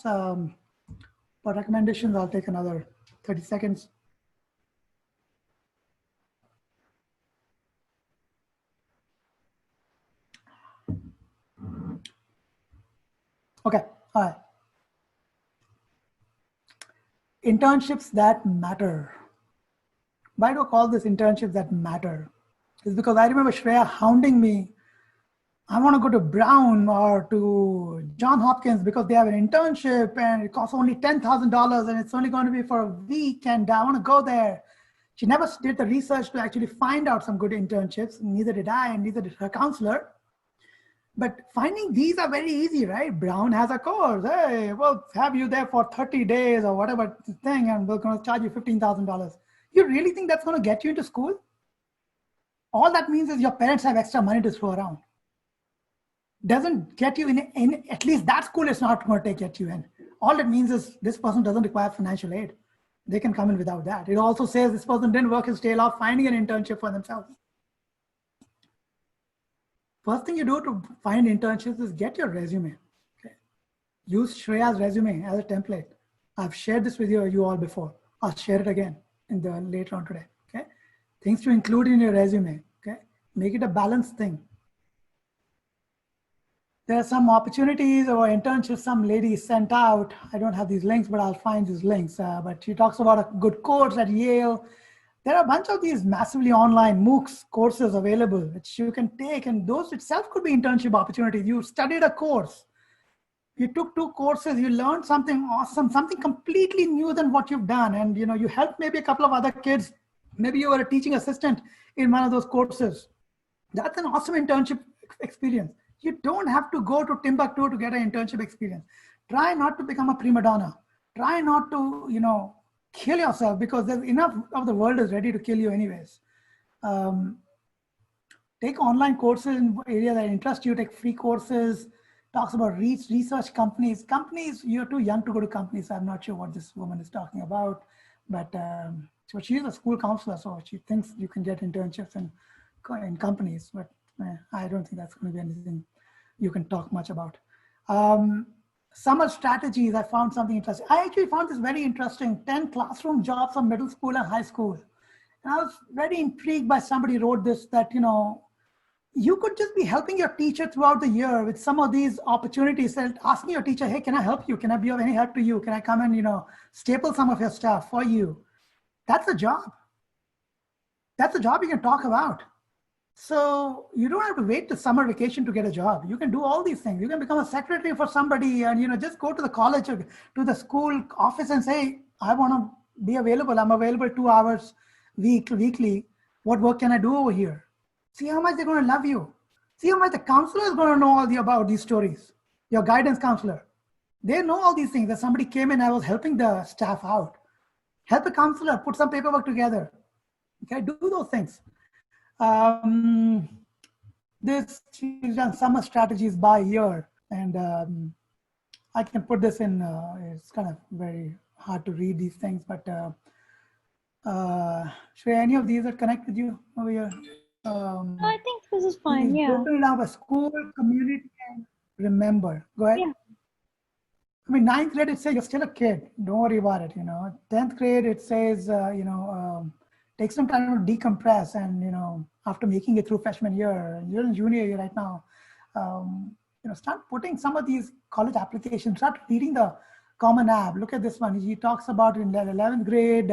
minutes. For recommendations, I'll take another 30 seconds. Okay, all right. Internships that matter. Why do I call this internships that matter? It's because I remember Shreya hounding me. I want to go to Brown or to John Hopkins because they have an internship and it costs only $10,000 and it's only going to be for a week and I want to go there. She never did the research to actually find out some good internships. Neither did I and neither did her counselor. But finding these are very easy, right? Brown has a course. Hey, we'll have you there for 30 days or whatever thing and we're going to charge you $15,000. You really think that's going to get you into school? All that means is your parents have extra money to throw around. Doesn't get you in at least that school is not going to get you in. All it means is this person doesn't require financial aid. They can come in without that. It also says this person didn't work his tail off finding an internship for themselves. First thing you do to find internships is get your resume. Okay? Use Shreya's resume as a template. I've shared this with you all before. I'll share it again in the later on today. Okay? Things to include in your resume. Okay? Make it a balanced thing. There are some opportunities or internships some lady sent out. I don't have these links, but I'll find these links. But she talks about a good course at Yale. There are a bunch of these massively online MOOCs courses available, which you can take, and those itself could be internship opportunities. You studied a course. You took 2 courses, you learned something awesome, something completely new than what you've done. And you helped maybe a couple of other kids. Maybe you were a teaching assistant in one of those courses. That's an awesome internship experience. You don't have to go to Timbuktu to get an internship experience. Try not to become a prima donna. Try not to, kill yourself because there's enough of the world is ready to kill you anyways. Take online courses in areas that interest you. Take free courses. Talks about research companies. Companies, you're too young to go to companies. I'm not sure what this woman is talking about, but so she's a school counselor, so she thinks you can get internships in companies, but I don't think that's going to be anything you can talk much about. Summer strategies, I found something interesting. I actually found this very interesting, 10 classroom jobs for middle school and high school. And I was very intrigued by somebody wrote this that, you could just be helping your teacher throughout the year with some of these opportunities and asking your teacher, hey, can I help you? Can I be of any help to you? Can I come and, staple some of your stuff for you? That's a job. That's a job you can talk about. So you don't have to wait till summer vacation to get a job. You can do all these things. You can become a secretary for somebody and, just go to the college or to the school office and say, I want to be available. I'm available 2 hours weekly. What work can I do over here? See how much they're going to love you. See how much the counselor is going to know about these stories. Your guidance counselor. They know all these things that somebody came in, I was helping the staff out. Help a counselor, put some paperwork together. Okay, do those things. This is done summer strategies by year. And I can put this in, it's kind of very hard to read these things, but should any of these that connect with you over here? I think this is fine, yeah. Total now a school, community, and remember. Go ahead. Yeah. I mean, 9th grade, it says you're still a kid. Don't worry about it, 10th grade, it says, take some time to decompress and, after making it through freshman year, you're in junior year right now, start putting some of these college applications, start reading the Common App. Look at this one. He talks about in 11th grade,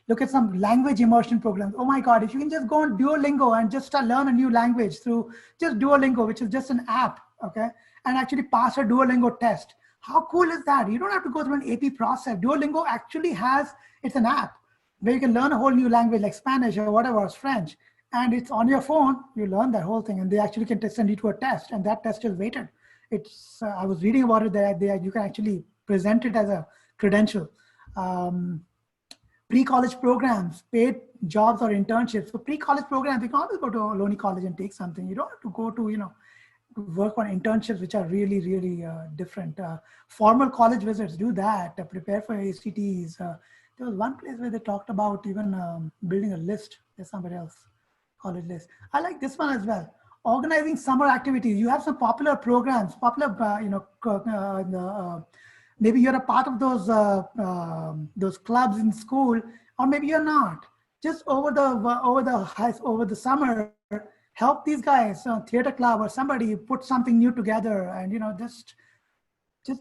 look at some language immersion programs. Oh my God, if you can just go on Duolingo and just learn a new language through just Duolingo, which is just an app, okay? And actually pass a Duolingo test. How cool is that? You don't have to go through an AP process. Duolingo actually it's an app where you can learn a whole new language like Spanish or whatever, or French. And it's on your phone, you learn that whole thing and they actually can send you to a test and that test is weighted. I was reading about it that you can actually present it as a credential. Pre-college programs, paid jobs or internships. So pre-college programs, you can always go to Ohlone College and take something. You don't have to go to, work on internships, which are really, really different. Formal college visits, do that, prepare for ACTs. There was one place where they talked about even building a list. There's somebody else, college list. I like this one as well. Organizing summer activities. You have some popular programs, Maybe you're a part of those clubs in school, or maybe you're not. Just over the summer, help these guys, theater club or somebody, put something new together, and just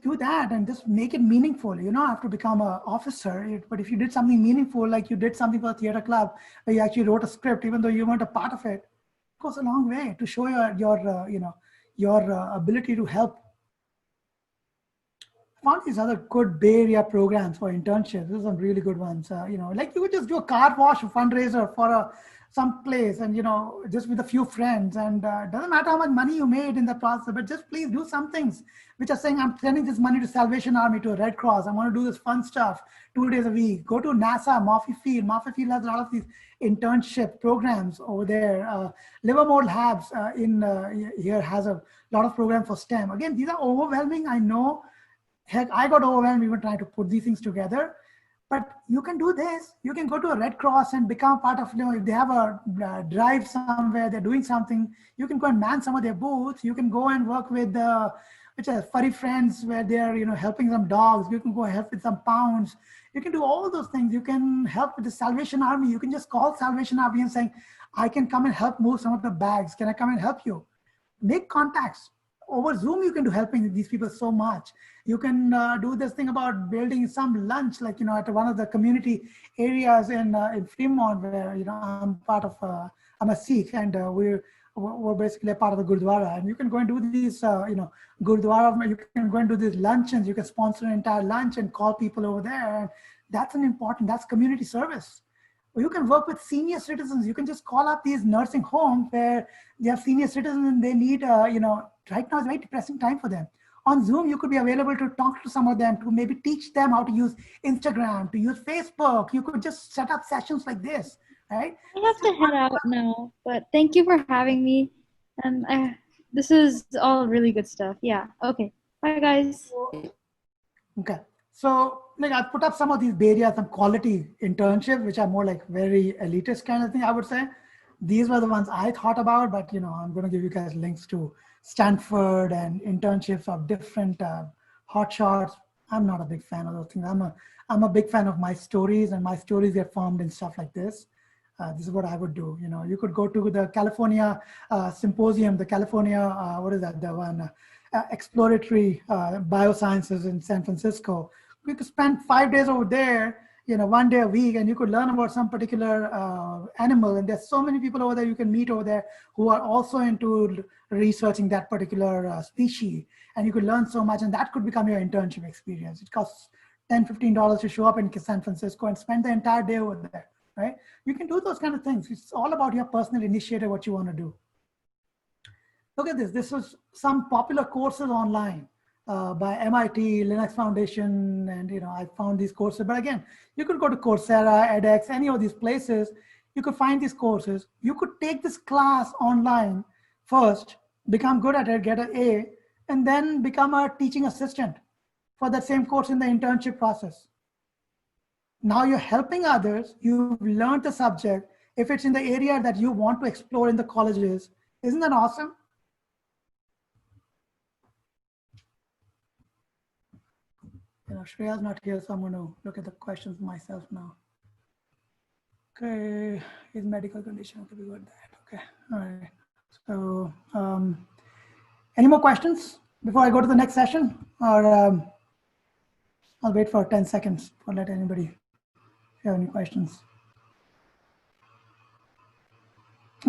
do that and just make it meaningful. You don't have to become an officer, but if you did something meaningful, like you did something for a theater club, where you actually wrote a script, even though you weren't a part of it, it goes a long way to show your ability to help. I found these other good Bay Area programs for internships. These are some really good ones. Like you could just do a car wash fundraiser for some place, and just with a few friends, and doesn't matter how much money you made in the process, but just please do some things which are saying, I'm sending this money to Salvation Army, to a Red Cross. I want to do this fun stuff 2 days a week. Go to NASA, Morphe Field. Morphe Field has a lot of these internship programs over there. Livermore Labs here has a lot of programs for STEM. Again, these are overwhelming, I know. Heck, I got overwhelmed even trying to put these things together. But you can do this. You can go to a Red Cross and become part of, if they have a drive somewhere, they're doing something, you can go and man some of their booths. You can go and work with which are furry friends, where they're helping some dogs. You can go help with some pounds. You can do all those things. You can help with the Salvation Army. You can just call Salvation Army and saying, I can come and help move some of the bags. Can I come and help you? Make contacts. Over Zoom, you can do helping these people so much. You can do this thing about building some lunch, like, at one of the community areas in Fremont, where, I'm a Sikh, and we're basically a part of the Gurdwara. And you can go and do these, Gurdwara, you can go and do these luncheons. You can sponsor an entire lunch and call people over there. And that's community service. Or you can work with senior citizens. You can just call up these nursing homes where they have senior citizens and they need, right now it's a very depressing time for them. On Zoom, you could be available to talk to some of them, to maybe teach them how to use Instagram, to use Facebook. You could just set up sessions like this, right? I have to head out now, but thank you for having me. This is all really good stuff. Yeah. Okay. Bye, guys. Okay. So, I put up some of these Bay Area, some quality internships, which are more like very elitist kind of thing, I would say. These were the ones I thought about, but, I'm going to give you guys links to Stanford and internships of different hotshots. I'm not a big fan of those things. I'm a big fan of my stories, and my stories get formed in stuff like this. This is what I would do. You could go to the California Symposium, the California, what is that? The one, exploratory biosciences in San Francisco. You could spend 5 days over there, 1 day a week, and you could learn about some particular animal. And there's so many people over there you can meet over there who are also into researching that particular species. And you could learn so much, and that could become your internship experience. It costs $10, $15 to show up in San Francisco and spend the entire day over there, right? You can do those kind of things. It's all about your personal initiative, what you want to do. Look at this. This was some popular courses online by MIT, Linux Foundation, and I found these courses. But again, you could go to Coursera, edX, any of these places. You could find these courses. You could take this class online first, become good at it, get an A, and then become a teaching assistant for that same course in the internship process. Now you're helping others. You've learned the subject. If it's in the area that you want to explore in the colleges, isn't that awesome? Shreya's not here, so I'm going to look at the questions myself now. Okay, his medical condition. Okay, we got that. Okay, all right. So, any more questions before I go to the next session? Or I'll wait for 10 seconds for let anybody have any questions.